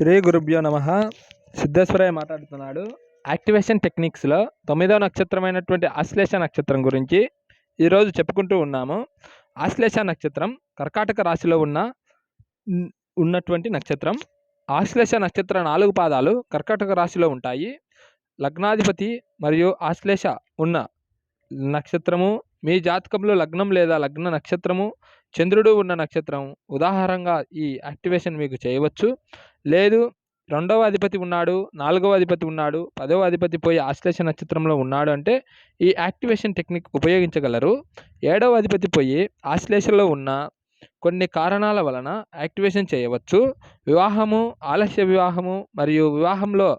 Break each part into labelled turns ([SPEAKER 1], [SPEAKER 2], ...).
[SPEAKER 1] శ్రీ గురుభ్యో నమ. సిద్ధేశ్వరయ్య మాట్లాడుతున్నాడు. యాక్టివేషన్ టెక్నిక్స్లో 9వ నక్షత్రమైనటువంటి ఆశ్లేష నక్షత్రం గురించి ఈరోజు చెప్పుకుంటూ ఉన్నాము. ఆశ్లేష నక్షత్రం కర్కాటక రాశిలో ఉన్నటువంటి నక్షత్రం. ఆశ్లేష నక్షత్ర 4 పాదాలు కర్కాటక రాశిలో ఉంటాయి. లగ్నాధిపతి మరియు ఆశ్లేష ఉన్న నక్షత్రము మీ జాతకంలో లగ్నం లేదా లగ్న నక్షత్రము చంద్రుడు ఉన్న నక్షత్రం ఉదాహరణగా ఈ యాక్టివేషన్ మీకు చేయవచ్చు. లేదు 2వ అధిపతి ఉన్నాడు, 4వ అధిపతి ఉన్నాడు, 10వ అధిపతి పోయి ఆశ్లేష నక్షత్రంలో ఉన్నాడు అంటే ఈ యాక్టివేషన్ టెక్నిక్ ఉపయోగించగలరు. 7వ అధిపతి పోయి ఆశ్లేషలో ఉన్న కొన్ని కారణాల వలన యాక్టివేషన్ చేయవచ్చు. వివాహము, ఆలస్య వివాహము మరియు వివాహంలో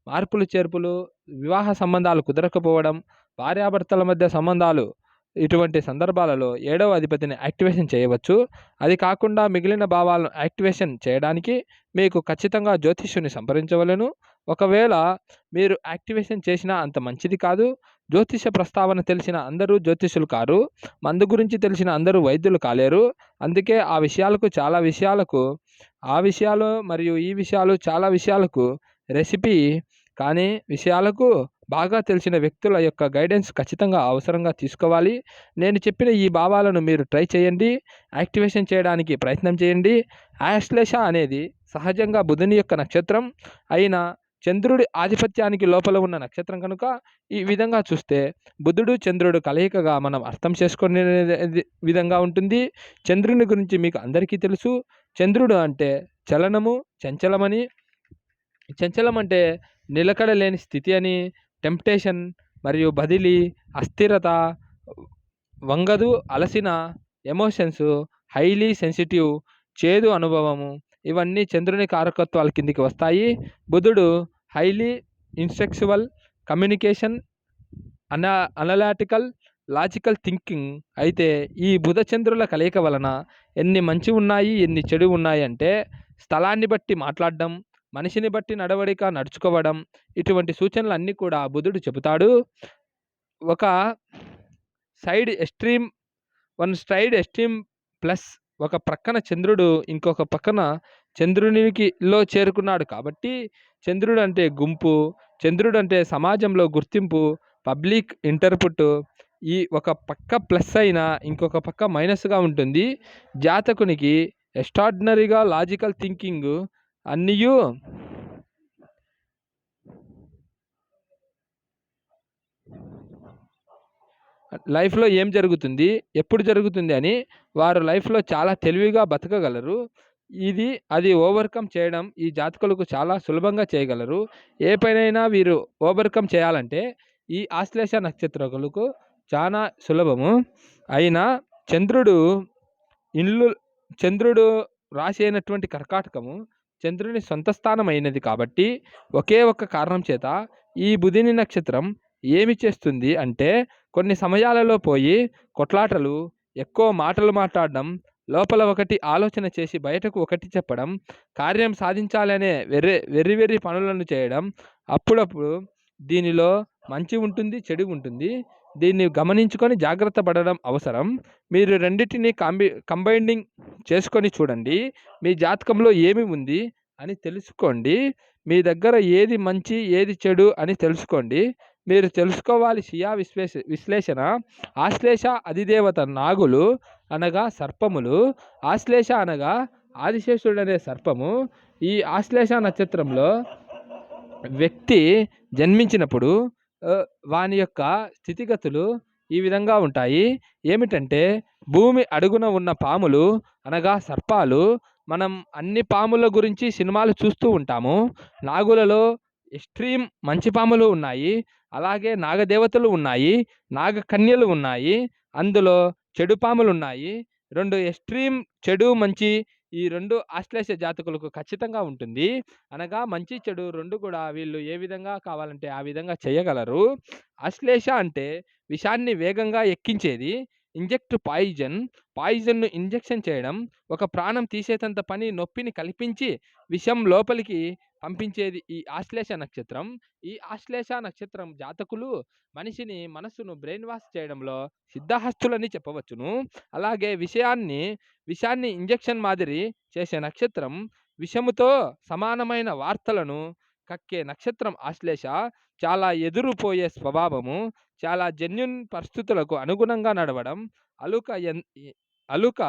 [SPEAKER 1] మార్పులు చేర్పులు, వివాహ సంబంధాలు కుదరకపోవడం, భార్యాభర్తల మధ్య సంబంధాలు, ఇటువంటి సందర్భాలలో 7వ అధిపతిని యాక్టివేషన్ చేయవచ్చు. అది కాకుండా మిగిలిన భావాలను యాక్టివేషన్ చేయడానికి మీకు ఖచ్చితంగా జ్యోతిష్యుని సంప్రదించవలెను. ఒకవేళ మీరు యాక్టివేషన్ చేసినా అంత మంచిది కాదు. జ్యోతిష ప్రస్తావన తెలిసిన అందరూ జ్యోతిష్యులు కారు, మందు గురించి తెలిసిన అందరూ వైద్యులు కాలేరు. అందుకే ఆ విషయాలు మరియు ఈ విషయాలు చాలా విషయాలకు రెసిపీ కానీ విషయాలకు బాగా తెలిసిన వ్యక్తుల యొక్క గైడెన్స్ ఖచ్చితంగా అవసరంగా తీసుకోవాలి. నేను చెప్పిన ఈ భావాలను మీరు ట్రై చేయండి, యాక్టివేషన్ చేయడానికి ప్రయత్నం చేయండి. ఆశ్లేష అనేది సహజంగా బుధుని యొక్క నక్షత్రం అయిన చంద్రుడి ఆధిపత్యానికి లోపల ఉన్న నక్షత్రం కనుక ఈ విధంగా చూస్తే బుధుడు చంద్రుడు కలయికగా మనం అర్థం చేసుకునే విధంగా ఉంటుంది. చంద్రుని గురించి మీకు అందరికీ తెలుసు. చంద్రుడు అంటే చలనము, చంచలమని. చంచలం అంటే నిలకడ లేని స్థితి అని, టెంప్టేషన్ మరియు బదిలీ, అస్థిరత, వంగదు, అలసిన ఎమోషన్స్, హైలీ సెన్సిటివ్, చేదు అనుభవము, ఇవన్నీ చంద్రుని కారకత్వాల కిందికి వస్తాయి. బుధుడు highly intellectual, communication, analytical, logical thinking. అయితే ఈ బుధ చంద్రుల కలయిక వలన ఎన్ని మంచి ఉన్నాయి, ఎన్ని చెడు ఉన్నాయి అంటే స్థలాన్ని బట్టి మాట్లాడడం, మనిషిని బట్టి నడుచుకోవడం, ఇటువంటి సూచనలు అన్నీ కూడా బుధుడు చెబుతాడు. ఒక సైడ్ ఎక్స్ట్రీమ్ ప్లస్ ఒక ప్రక్కన చంద్రుడు ఇంకొక పక్కన చంద్రునికిలో చేరుకున్నాడు కాబట్టి చంద్రుడు అంటే గుంపు, చంద్రుడు అంటే సమాజంలో గుర్తింపు, పబ్లిక్ ఇంటర్పుట్. ఈ ఒక పక్క ప్లస్ అయినా ఇంకొక పక్క మైనస్గా ఉంటుంది. జాతకునికి ఎక్స్ట్రాడినరీగా లాజికల్ థింకింగ్ అన్నీయు లైఫ్లో ఏం జరుగుతుంది, ఎప్పుడు జరుగుతుంది అని వారు లైఫ్లో చాలా తెలివిగా బతకగలరు. అది ఓవర్కమ్ చేయడం ఈ జాతకులకు చాలా సులభంగా చేయగలరు. ఏ పనైనా వీరు ఓవర్కమ్ చేయాలంటే ఈ ఆశ్లేష నక్షత్రకులకు చాలా సులభము. అయినా చంద్రుడు రాశి అయినటువంటి కర్కాటకము చంద్రుని సొంత స్థానం అయినది కాబట్టి ఒకే ఒక్క కారణం చేత ఈ బుధుని నక్షత్రం ఏమి చేస్తుంది అంటే కొన్ని సమయాలలో పోయి కొట్లాటలు, ఎక్కువ మాటలు మాట్లాడడం, లోపల ఒకటి ఆలోచన చేసి బయటకు ఒకటి చెప్పడం, కార్యం సాధించాలనే వెర్రి పనులను చేయడం. అప్పుడప్పుడు దీనిలో మంచి ఉంటుంది, చెడు ఉంటుంది. దీన్ని గమనించుకొని జాగ్రత్త పడడం అవసరం. మీరు రెండింటిని కంబైనింగ్ చేసుకొని చూడండి. మీ జాతకంలో ఏమి ఉంది అని తెలుసుకోండి. మీ దగ్గర ఏది మంచి ఏది చెడు అని తెలుసుకోండి. మీరు తెలుసుకోవాలి స్వీయ విశ్లేషణ. ఆశ్లేష అధిదేవత నాగులు అనగా సర్పములు. ఆశ్లేష అనగా ఆదిశేషుడు అనే సర్పము. ఈ ఆశ్లేష నక్షత్రంలో వ్యక్తి జన్మించినప్పుడు వాని యొక్క స్థితిగతులు ఈ విధంగా ఉంటాయి. ఏమిటంటే భూమి అడుగున ఉన్న పాములు అనగా సర్పాలు. మనం అన్ని పాముల గురించి సినిమాలు చూస్తూ ఉంటాము. నాగులలో ఎక్స్ట్రీమ్ మంచి పాములు ఉన్నాయి, అలాగే నాగదేవతలు ఉన్నాయి, నాగకన్యలు ఉన్నాయి, అందులో చెడు పాములు ఉన్నాయి. 2 ఎక్స్ట్రీమ్ చెడు మంచి ఈ 2 ఆశ్లేష జాతకులకు ఖచ్చితంగా ఉంటుంది. అనగా మంచి చెడు 2 కూడా వీళ్ళు ఏ విధంగా కావాలంటే ఆ విధంగా చేయగలరు. ఆశ్లేష అంటే విషాన్ని వేగంగా ఎక్కించేది. పాయిజన్ను ఇంజెక్షన్ చేయడం, ఒక ప్రాణం తీసేటంత పని, నొప్పిని కల్పించి విషం లోపలికి పంపించేది ఈ ఆశ్లేష నక్షత్రం. ఈ ఆశ్లేష నక్షత్రం జాతకులు మనసును బ్రెయిన్ వాష్ చేయడంలో సిద్ధహస్తులని చెప్పవచ్చును. అలాగే విషాన్ని ఇంజెక్షన్ మాదిరి చేసే నక్షత్రం విషముతో సమానమైన వార్తలను కక్కే నక్షత్రం ఆశ్లేష. చాలా ఎదురుపోయే స్వభావము, చాలా జెన్యూన్ పరిస్థితులకు అనుగుణంగా నడవడం, అలుక ఎన్ ఎ అలుక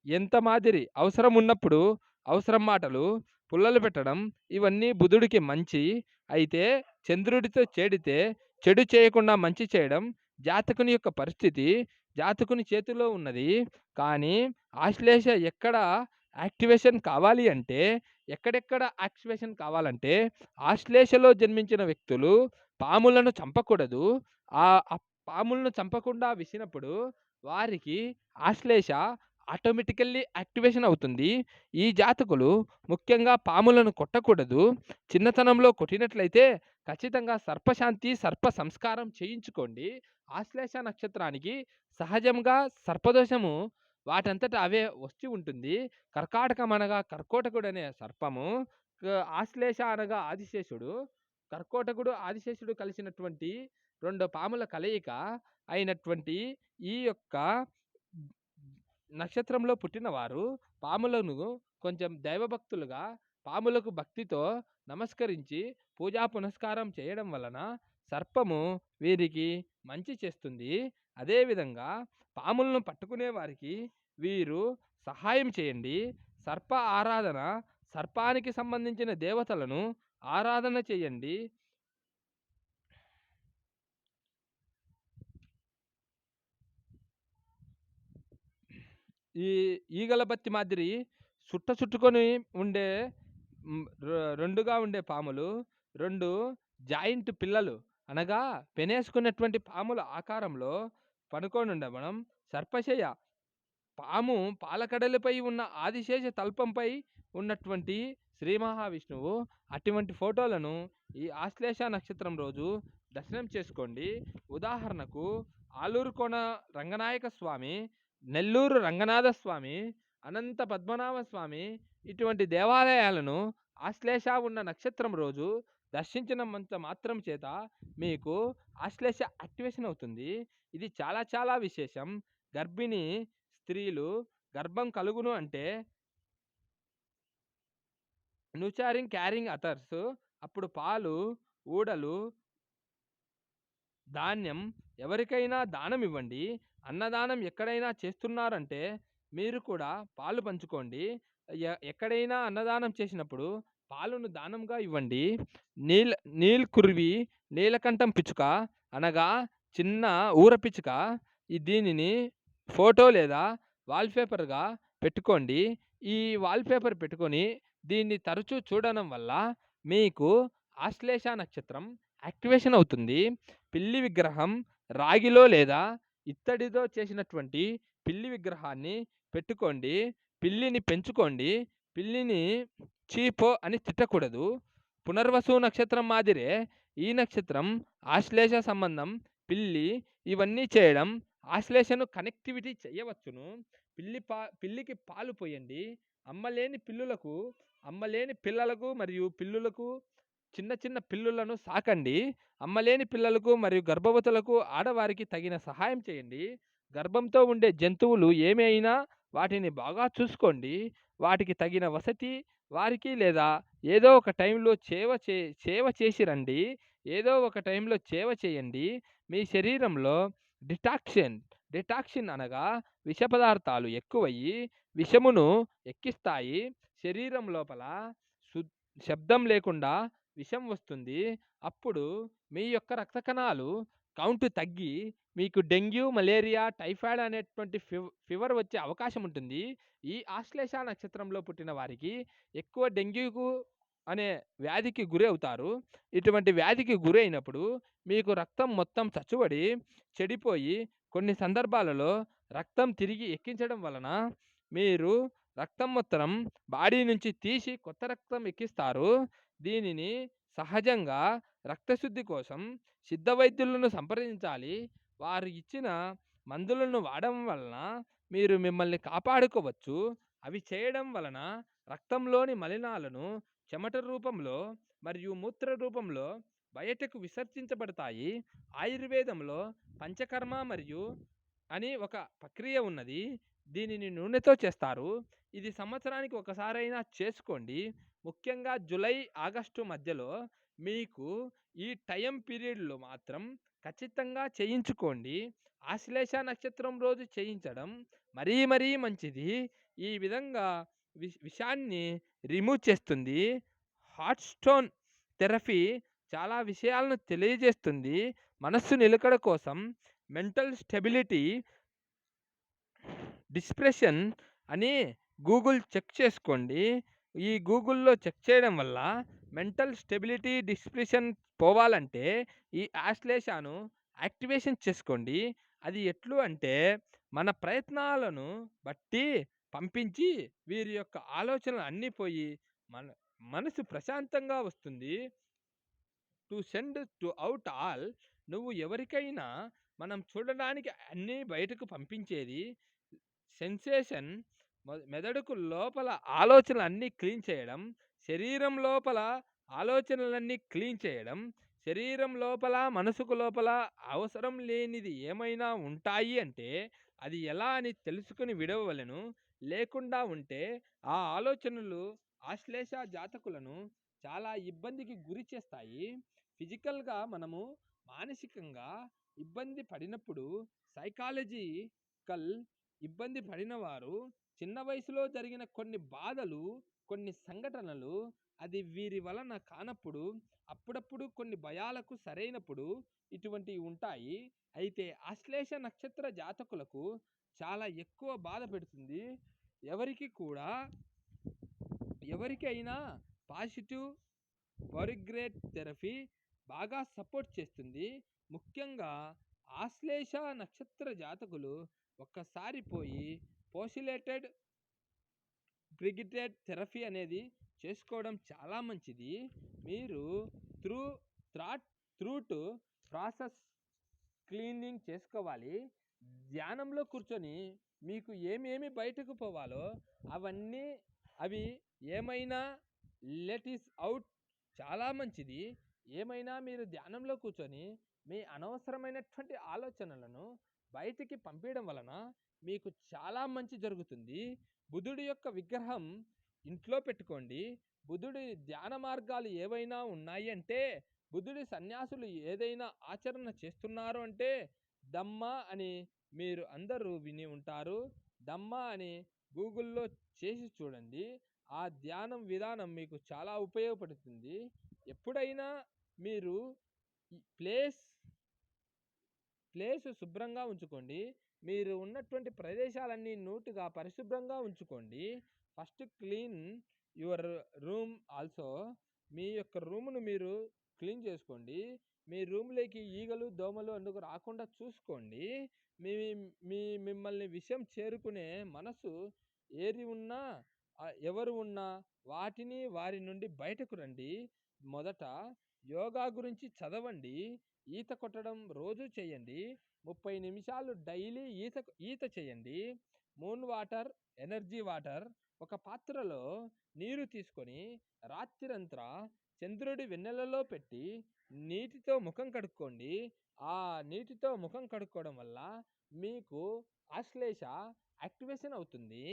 [SPEAKER 1] ఎంత మాదిరి అవసరం ఉన్నప్పుడు అవసరం మాటలు పుల్లలు పెట్టడం, ఇవన్నీ బుధుడికి మంచి. అయితే చంద్రుడితో చేడితే చెడు చేయకుండా మంచి చేయడం జాతకుని యొక్క పరిస్థితి జాతకుని చేతిలో ఉన్నది. కానీ ఆశ్లేష ఎక్కడ యాక్టివేషన్ కావాలి అంటే, ఎక్కడెక్కడ యాక్టివేషన్ కావాలంటే, ఆశ్లేషలో జన్మించిన వ్యక్తులు పాములను చంపకూడదు. ఆ పాములను చంపకుండా విసినప్పుడు వారికి ఆశ్లేష ఆటోమేటికల్లీ యాక్టివేషన్ అవుతుంది. ఈ జాతకులు ముఖ్యంగా పాములను కొట్టకూడదు. చిన్నతనంలో కొట్టినట్లయితే ఖచ్చితంగా సర్పశాంతి, సర్ప సంస్కారం చేయించుకోండి. ఆశ్లేష నక్షత్రానికి సహజంగా సర్పదోషము వాటంతట అవే వచ్చి ఉంటుంది. కర్కాటకం అనగా కర్కోటకుడనే సర్పము, ఆశ్లేష అనగా ఆదిశేషుడు. కర్కోటకుడు, ఆదిశేషుడు కలిసినటువంటి 2 పాముల కలయిక అయినటువంటి ఈ యొక్క నక్షత్రంలో పుట్టినవారు పాములను కొంచెం దైవభక్తులుగా, పాములకు భక్తితో నమస్కరించి పూజా పునస్కారం చేయడం వలన సర్పము వీరికి మంచి చేస్తుంది. అదేవిధంగా పాములను పట్టుకునే వారికి వీరు సహాయం చేయండి. సర్ప ఆరాధన, సర్పానికి సంబంధించిన దేవతలను ఆరాధన చేయండి. ఈ ఈగల బత్తి మాదిరి చుట్టుకొని ఉండే 2గా ఉండే పాములు, 2 జాయింట్ పిల్లలు అనగా పెనేసుకున్నటువంటి పాముల ఆకారంలో పనుకోనుండడం సర్పశయ. పాము పాలకడలిపై ఉన్న ఆదిశేష తల్పంపై ఉన్నటువంటి శ్రీ మహావిష్ణువు. అటువంటి ఫోటోలను ఈ ఆశ్లేష నక్షత్రం రోజు దర్శనం చేసుకోండి. ఉదాహరణకు ఆలూరు కోన రంగనాయక స్వామి, నెల్లూరు రంగనాథ స్వామి, అనంత పద్మనాభ స్వామి ఇటువంటి దేవాలయాలను ఆశ్లేష ఉన్న నక్షత్రం రోజు దర్శించినంత మాత్రం చేత మీకు ఆశ్లేష యాక్టివేషన్ అవుతుంది. ఇది చాలా చాలా విశేషం. గర్భిణీ స్త్రీలు గర్భం కలుగును అంటే నూచారింగ్ క్యారింగ్ అథర్స్ అప్పుడు పాలు, ఊడలు, ధాన్యం ఎవరికైనా దానం ఇవ్వండి. అన్నదానం ఎక్కడైనా చేస్తున్నారంటే మీరు కూడా పాలు పంచుకోండి. ఎక్కడైనా అన్నదానం చేసినప్పుడు పాలును దానంగా ఇవ్వండి. నీల్కురివి, నీలకంఠం పిచ్చుక అనగా చిన్న ఊర పిచ్చుక, దీనిని ఫోటో లేదా వాల్పేపర్గా పెట్టుకోండి. ఈ వాల్పేపర్ పెట్టుకొని దీన్ని తరచూ చూడడం వల్ల మీకు ఆశ్లేష నక్షత్రం యాక్టివేషన్ అవుతుంది. పిల్లి విగ్రహం రాగిలో లేదా ఇత్తడితో చేసినటువంటి పిల్లి విగ్రహాన్ని పెట్టుకోండి. పిల్లిని పెంచుకోండి. పిల్లిని చీపో అని తిట్టకూడదు. పునర్వసు నక్షత్రం మాదిరే ఈ నక్షత్రం ఆశ్లేష సంబంధం పిల్లి ఇవన్నీ చేయడం ఆశ్లేషను కనెక్టివిటీ చేయవచ్చును. పిల్లికి పాలు పోయండి. అమ్మలేని పిల్లలకు మరియు పిల్లులకు చిన్న చిన్న పిల్లులను సాకండి. అమ్మలేని పిల్లలకు మరియు గర్భవతులకు ఆడవారికి తగిన సహాయం చేయండి. గర్భంతో ఉండే జంతువులు ఏమి అయినా వాటిని బాగా చూసుకోండి. వాటికి తగిన వసతి వారికి లేదా ఏదో ఒక టైంలో సేవ చేసి రండి. ఏదో ఒక టైంలో సేవ చేయండి. మీ శరీరంలో డిటాక్సిన్ అనగా విష పదార్థాలు ఎక్కువయ్యి విషమును ఎక్కిస్తాయి. శరీరం లోపల శబ్దం లేకుండా విషం వస్తుంది. అప్పుడు మీ యొక్క రక్త కణాలు కౌంట్ తగ్గి మీకు డెంగ్యూ, మలేరియా, టైఫాయిడ్ అనేటువంటి ఫీవర్ వచ్చే అవకాశం ఉంటుంది. ఈ ఆశ్లేష నక్షత్రంలో పుట్టిన వారికి ఎక్కువ డెంగ్యూకు అనే వ్యాధికి గురి అవుతారు. ఇటువంటి వ్యాధికి గురి అయినప్పుడు మీకు రక్తం మొత్తం చచ్చుబడి చెడిపోయి కొన్ని సందర్భాలలో రక్తం తిరిగి ఎక్కించడం వలన మీరు రక్తం మొత్తం బాడీ నుంచి తీసి కొత్త రక్తం ఎక్కిస్తారు. దీనిని సహజంగా రక్తశుద్ధి కోసం సిద్ధ వైద్యులను సంప్రదించాలి. వారు ఇచ్చిన మందులను వాడడం వలన మీరు మిమ్మల్ని కాపాడుకోవచ్చు. అవి చేయడం వలన రక్తంలోని మలినాలను చెమట రూపంలో మరియు మూత్ర రూపంలో బయటకు విసర్జించబడతాయి. ఆయుర్వేదంలో పంచకర్మ మరియు అని ఒక ప్రక్రియ ఉన్నది. దీనిని నూనెతో చేస్తారు. ఇది సంవత్సరానికి ఒకసారైనా చేసుకోండి. ముఖ్యంగా జులై, ఆగస్టు మధ్యలో మీకు ఈ టైం పీరియడ్‌లో మాత్రం ఖచ్చితంగా చేయించుకోండి. ఆశ్లేష నక్షత్రం రోజు చేయించడం మరీ మరీ మంచిది. ఈ విధంగా విషాన్ని రిమూవ్ చేస్తుంది. హాట్ స్టోన్ థెరపీ చాలా విషయాలను తెలియజేస్తుంది. మనస్సు నిలకడ కోసం, మెంటల్ స్టెబిలిటీ, డిప్రెషన్ అని గూగుల్ చెక్ చేసుకోండి. ఈ గూగుల్‌లో చెక్ చేయడం వల్ల మెంటల్ స్టెబిలిటీ, డిప్రెషన్ పోవాలంటే ఈ ఆశ్లేషను యాక్టివేషన్ చేసుకోండి. అది ఎట్లు అంటే మన ప్రయత్నాలను బట్టి పంపించి వీరి యొక్క ఆలోచనలు అన్నీ పోయి మన మనసు ప్రశాంతంగా వస్తుంది. To send to out all, నువ్వు ఎవరికైనా మనం చూడడానికి అన్నీ బయటకు పంపించేది సెన్సేషన్. మెదడుకు లోపల ఆలోచనలన్నీ క్లీన్ చేయడం, శరీరం లోపల ఆలోచనలన్నీ క్లీన్ చేయడం, శరీరం లోపల మనసుకు లోపల అవసరం లేనిది ఏమైనా ఉంటాయి అంటే అది ఎలా అని తెలుసుకుని విడవవలెను. లేకుండా ఉంటే ఆ ఆలోచనలు ఆశ్లేష జాతకులను చాలా ఇబ్బందికి గురి చేస్తాయి. ఫిజికల్గా మనము మానసికంగా ఇబ్బంది పడినప్పుడు సైకాలజికల్ ఇబ్బంది పడిన వారు చిన్న వయసులో జరిగిన కొన్ని బాధలు, కొన్ని సంఘటనలు అది వీరి వలన కానప్పుడు అప్పుడప్పుడు కొన్ని భయాలకు సరైనప్పుడు ఇటువంటివి ఉంటాయి. అయితే ఆశ్లేష నక్షత్ర జాతకులకు చాలా ఎక్కువ బాధ పెడుతుంది. ఎవరికి కూడా ఎవరికైనా పాజిటివ్ బొరిగ్రేట్ థెరపీ బాగా సపోర్ట్ చేస్తుంది. ముఖ్యంగా ఆశ్లేష నక్షత్ర జాతకులు ఒక్కసారి పోయి పోసిలేటెడ్ బ్రిగిటెడ్ థెరపీ అనేది చేసుకోవడం చాలా మంచిది. మీరు త్రూ త్రూట్ ప్రాసెస్ క్లీనింగ్ చేసుకోవాలి. ధ్యానంలో కూర్చొని మీకు ఏమేమి బయటకు పోవాలో అవన్నీ అవి ఏమైనా లెట్ ఇస్ అవుట్ చాలా మంచిది. ఏమైనా మీరు ధ్యానంలో కూర్చొని మీ అనవసరమైనటువంటి ఆలోచనలను బయటికి పంపించడం వలన మీకు చాలా మంచి జరుగుతుంది. బుధుడి యొక్క విగ్రహం ఇంట్లో పెట్టుకోండి. బుధుడి ధ్యాన మార్గాలు ఏవైనా ఉన్నాయి అంటే బుధుడి సన్యాసులు ఏదైనా ఆచరణ చేస్తున్నారు అంటే దమ్మ అని మీరు అందరూ విని ఉంటారు. దమ్మ అని గూగుల్లో చేసి చూడండి. ఆ ధ్యానం విధానం మీకు చాలా ఉపయోగపడుతుంది. ఎప్పుడైనా మీరు ప్లేస్ శుభ్రంగా ఉంచుకోండి. మీరు ఉన్నటువంటి ప్రదేశాలన్నీ నీట్‌గా పరిశుభ్రంగా ఉంచుకోండి. First clean your room also. మీ యొక్క రూమ్‌ను మీరు క్లీన్ చేసుకోండి. మీ రూమ్‌లోకి ఈగలు, దోమలు అందుకు రాకుండా చూసుకోండి. మీ మిమ్మల్ని విషం చేరుకునే మనసు ఏది ఉన్నా ఎవరు ఉన్నా వారి నుండి బయటకు రండి. మొదట యోగా గురించి చదవండి. ఈత కొట్టడం రోజు చేయండి. 30 నిమిషాలు డైలీ ఈత చేయండి. మూన్ వాటర్, ఎనర్జీ వాటర్ ఒక పాత్రలో నీరు తీసుకొని రాత్రంతా చంద్రుడి వెన్నెలలో పెట్టి నీటితో ముఖం కడుక్కోండి. ఆ నీటితో ముఖం కడుక్కోవడం వల్ల మీకు ఆశ్లేష యాక్టివేషన్ అవుతుంది.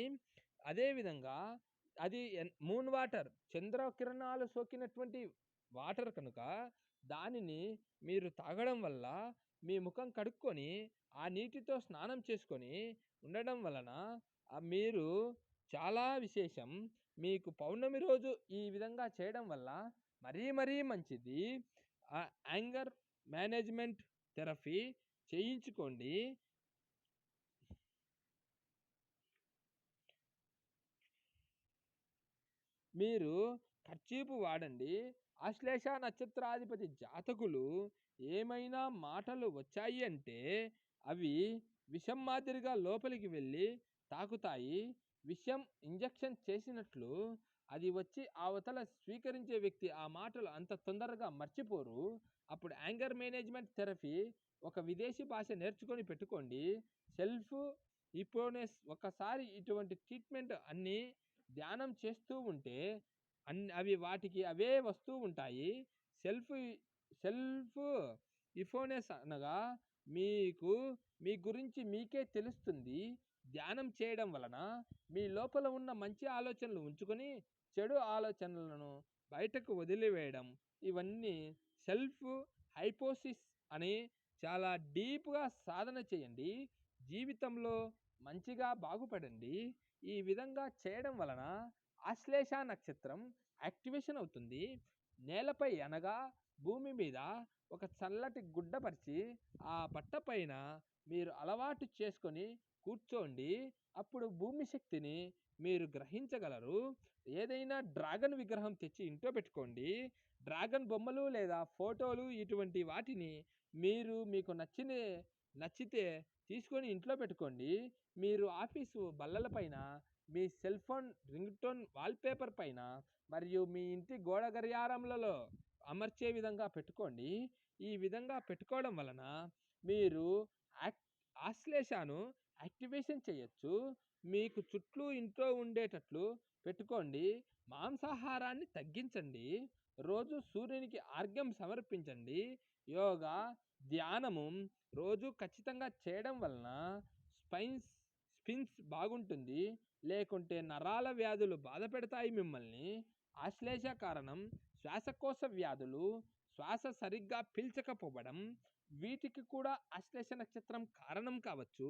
[SPEAKER 1] అదేవిధంగా అది మూన్ వాటర్ చంద్రకిరణాలు సోకినటువంటి వాటర్ కనుక దానిని మీరు తాగడం వల్ల మీ ముఖం కడుక్కొని ఆ నీటితో స్నానం చేసుకొని ఉండడం వలన మీరు చాలా విశేషం. మీకు పౌర్ణమి రోజు ఈ విధంగా చేయడం వల్ల మరీ మరీ మంచిది. యాంగర్ మేనేజ్మెంట్ థెరపీ చేయించుకోండి. మీరు కర్చీపు వాడండి. ఆశ్లేష నక్షత్రాధిపతి జాతకులు ఏమైనా మాటలు వచ్చాయి అంటే అవి విషం మాదిరిగా లోపలికి వెళ్ళి తాకుతాయి. విషం ఇంజెక్షన్ చేసినట్లు అది వచ్చి అవతల స్వీకరించే వ్యక్తి ఆ మాటలు అంత తొందరగా మర్చిపోరు. అప్పుడు యాంగర్ మేనేజ్మెంట్ థెరపీ ఒక విదేశీ భాష నేర్చుకొని పెట్టుకోండి. సెల్ఫ్ హిప్నోసిస్ ఒకసారి ఇటువంటి ట్రీట్మెంట్ అన్నీ ధ్యానం చేస్తూ ఉంటే అవి వాటికి అవే వస్తూ ఉంటాయి. సెల్ఫ్ సెల్ఫ్ హిప్నోసిస్ అనగా మీకు మీ గురించి మీకే తెలుస్తుంది. ధ్యానం చేయడం వలన మీ లోపల ఉన్న మంచి ఆలోచనలు ఉంచుకొని చెడు ఆలోచనలను బయటకు వదిలివేయడం, ఇవన్నీ సెల్ఫ్ హైపోసిస్ అని చాలా డీప్గా సాధన చేయండి. జీవితంలో మంచిగా బాగుపడండి. ఈ విధంగా చేయడం వలన ఆశ్లేష నక్షత్రం యాక్టివేషన్ అవుతుంది. నేలపై అనగా భూమి మీద ఒక చల్లటి గుడ్డ పరిచి ఆ బట్ట పైన మీరు అలవాటు చేసుకొని కూర్చోండి. అప్పుడు భూమి శక్తిని మీరు గ్రహించగలరు. ఏదైనా డ్రాగన్ విగ్రహం తెచ్చి ఇంట్లో పెట్టుకోండి. డ్రాగన్ బొమ్మలు లేదా ఫోటోలు ఇటువంటి వాటిని మీకు నచ్చితే తీసుకొని ఇంట్లో పెట్టుకోండి. మీరు ఆఫీసు బల్లల పైన, మీ cell phone ring tone wallpaper పైన మరియు మీ ఇంటి గోడ గడియారములలో అమర్చే విధంగా పెట్టుకోండి. ఈ విధంగా పెట్టుకోవడం వలన మీరు ఆశ్లేషను యాక్టివేషన్ చేయొచ్చు. మీకు చుట్టూ ఇంట్లో ఉండేటట్లు పెట్టుకోండి. మాంసాహారాన్ని తగ్గించండి. రోజు సూర్యునికి ఆర్ఘ్యం సమర్పించండి. యోగా, ధ్యానము రోజు ఖచ్చితంగా చేయడం వలన స్పిన్స్ బాగుంటుంది. లేకుంటే నరాల వ్యాధులు బాధ పెడతాయి మిమ్మల్ని. ఆశ్లేష కారణం శ్వాసకోశ వ్యాధులు, శ్వాస సరిగ్గా పీల్చకపోవడం, వీటికి కూడా ఆశ్లేష నక్షత్రం కారణం కావచ్చు.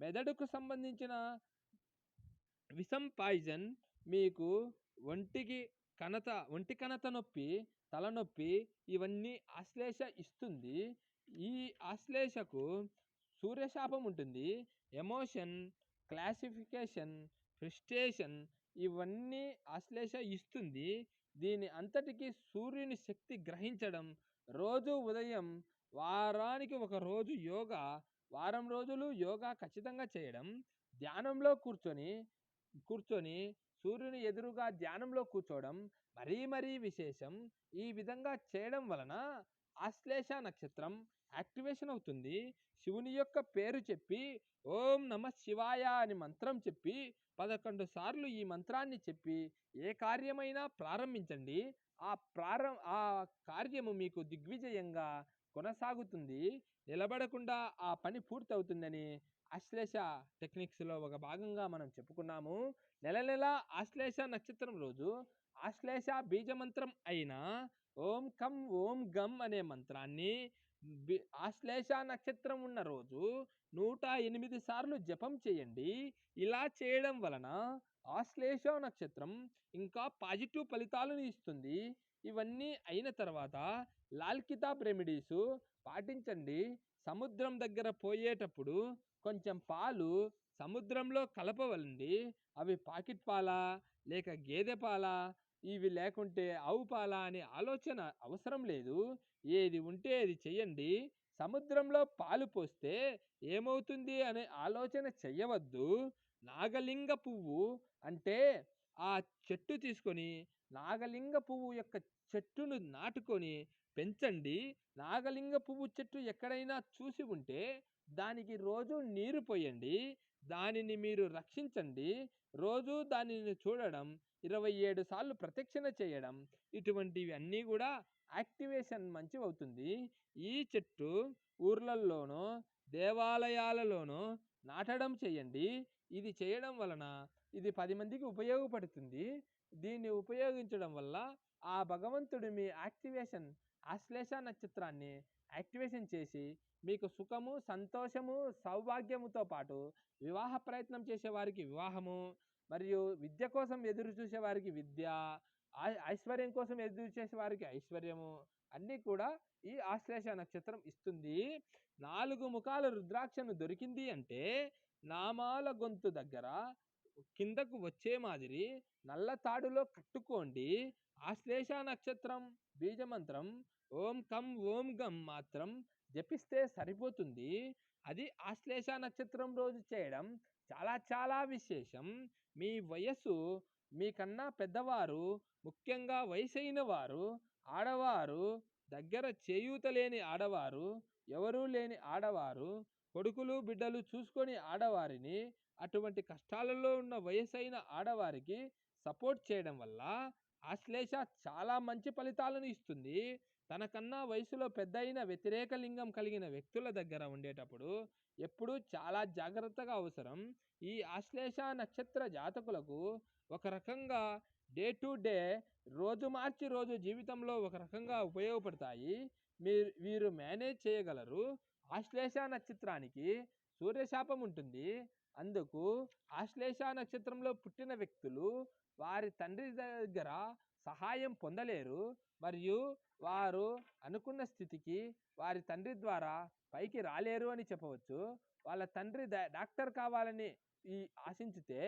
[SPEAKER 1] మెదడుకు సంబంధించిన విషం పాయిజన్ మీకు ఒంటి కణత నొప్పి, తలనొప్పి ఇవన్నీ ఆశ్లేష ఇస్తుంది. ఈ ఆశ్లేషకు సూర్యశాపం ఉంటుంది. ఎమోషన్, క్లాసిఫికేషన్, ఫ్రస్ట్రేషన్ ఇవన్నీ ఆశ్లేష ఇస్తుంది. దీని అంతటికీ సూర్యుని శక్తి గ్రహించడం, రోజు ఉదయం వారానికి ఒక రోజు యోగా, వారం రోజులు యోగా ఖచ్చితంగా చేయడం, ధ్యానంలో కూర్చొని సూర్యుని ఎదురుగా ధ్యానంలో కూర్చోవడం మరీ విశేషం. ఈ విధంగా చేయడం వలన ఆశ్లేష నక్షత్రం యాక్టివేషన్ అవుతుంది. శివుని యొక్క పేరు చెప్పి ఓం నమ శివాయ అని మంత్రం చెప్పి 11 సార్లు ఈ మంత్రాన్ని చెప్పి ఏ కార్యమైనా ప్రారంభించండి. ఆ కార్యము మీకు దిగ్విజయంగా కొనసాగుతుంది. నిలబడకుండా ఆ పని పూర్తవుతుందని ఆశ్లేష టెక్నిక్స్లో ఒక భాగంగా మనం చెప్పుకున్నాము. నెల ఆశ్లేష నక్షత్రం రోజు ఆశ్లేష బీజమంత్రం అయిన ఓం కం ఓం గం అనే మంత్రాన్ని ఆశ్లేష నక్షత్రం ఉన్న రోజు 108 సార్లు జపం చేయండి. ఇలా చేయడం వలన ఆశ్లేష నక్షత్రం ఇంకా పాజిటివ్ ఫలితాలను ఇస్తుంది. ఇవన్నీ అయిన తర్వాత లాల్ కితాబ్ రెమెడీస్ పాటించండి. సముద్రం దగ్గర పోయేటప్పుడు కొంచెం పాలు సముద్రంలో కలపవలండి. అవి పాకెట్ పాలా లేక గేదె పాలా, ఇవి లేకుంటే ఆవు పాలా అనే ఆలోచన అవసరం లేదు. ఏది ఉంటే అది చెయ్యండి. సముద్రంలో పాలు పోస్తే ఏమవుతుంది అనే ఆలోచన చెయ్యవద్దు. నాగలింగ పువ్వు అంటే ఆ చెట్టు తీసుకొని నాగలింగ పువ్వు యొక్క చెట్టును నాటుకొని పెంచండి. నాగలింగ పువ్వు చెట్టు ఎక్కడైనా చూసి ఉంటే దానికి రోజు నీరు పోయండి. దానిని మీరు రక్షించండి. రోజు దానిని చూడడం, 27 సార్లు ప్రదక్షిణ చేయడం, ఇటువంటివి అన్నీ కూడా యాక్టివేషన్ మంచివవుతుంది. ఈ చెట్టు ఊర్లల్లోనో దేవాలయాలలోనో నాటడం చేయండి. ఇది చేయడం వలన ఇది 10 మందికి ఉపయోగపడుతుంది. దీన్ని ఉపయోగించడం వల్ల ఆ భగవంతుడు మీ ఆశ్లేష నక్షత్రాన్ని యాక్టివేషన్ చేసి మీకు సుఖము, సంతోషము, సౌభాగ్యముతో పాటు వివాహ ప్రయత్నం చేసేవారికి వివాహము, మరియు విద్య కోసం ఎదురు చూసేవారికి విద్య, ఐశ్వర్యం కోసం ఎదురు చేసేవారికి ఐశ్వర్యము అన్నీ కూడా ఈ ఆశ్లేష నక్షత్రం ఇస్తుంది. 4 ముఖాల రుద్రాక్షను దొరికింది అంటే నామాల గొంతు దగ్గర కిందకు వచ్చే మాదిరి నల్ల తాడులో కట్టుకోండి. ఆశ్లేష నక్షత్రం బీజమంత్రం ఓం కం ఓం గం మాత్రం జపిస్తే సరిపోతుంది. అది ఆశ్లేష నక్షత్రం రోజు చేయడం చాలా విశేషం. మీ వయస్సు మీకన్నా పెద్దవారు, ముఖ్యంగా వయసైన వారు, ఆడవారు, దగ్గర చేయూత లేని ఆడవారు, ఎవరూ లేని ఆడవారు, కొడుకులు బిడ్డలు చూసుకొని అటువంటి కష్టాలలో ఉన్న వయసైన ఆడవారికి సపోర్ట్ చేయడం వల్ల ఆశ్లేష చాలా మంచి ఫలితాలను ఇస్తుంది. తనకన్నా వయసులో పెద్దయిన వ్యతిరేక లింగం కలిగిన వ్యక్తుల దగ్గర ఉండేటప్పుడు ఎప్పుడూ చాలా జాగ్రత్తగా అవసరం. ఈ ఆశ్లేష నక్షత్ర జాతకులకు ఒక రకంగా డే టు డే, రోజు మార్చి రోజు జీవితంలో ఒక రకంగా ఉపయోగపడతాయి. వీరు మేనేజ్ చేయగలరు. ఆశ్లేష నక్షత్రానికి సూర్యశాపం ఉంటుంది. అందుకు ఆశ్లేష నక్షత్రంలో పుట్టిన వ్యక్తులు వారి తండ్రి దగ్గర సహాయం పొందలేరు. మరియు వారు అనుకున్న స్థితికి వారి తండ్రి ద్వారా పైకి రాలేరు అని చెప్పవచ్చు. వాళ్ళ తండ్రి డాక్టర్ కావాలని ఆశించితే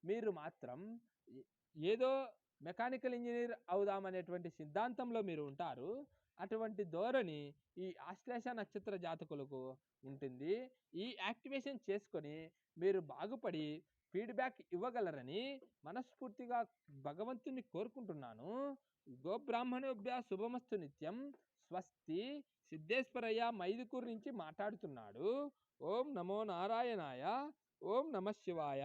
[SPEAKER 1] మీరు మాత్రం ఏదో మెకానికల్ ఇంజనీర్ అవుదామనేటువంటి సిద్ధాంతంలో మీరు ఉంటారు. అటువంటి ధోరణి ఈ ఆశ్లేష నక్షత్ర జాతకులకు ఉంటుంది. ఈ యాక్టివేషన్ చేసుకొని మీరు బాగుపడి ఫీడ్బ్యాక్ ఇవ్వగలరని మనస్ఫూర్తిగా భగవంతుని కోరుకుంటున్నాను. గోబ్రాహ్మణోభ్య శుభమస్తు నిత్యం. స్వస్తి. సిద్ధేశ్వరయ్య మైదుకూరు నుంచి మాట్లాడుతున్నాడు. ఓం నమో నారాయణాయ. ఓం నమ శివాయ.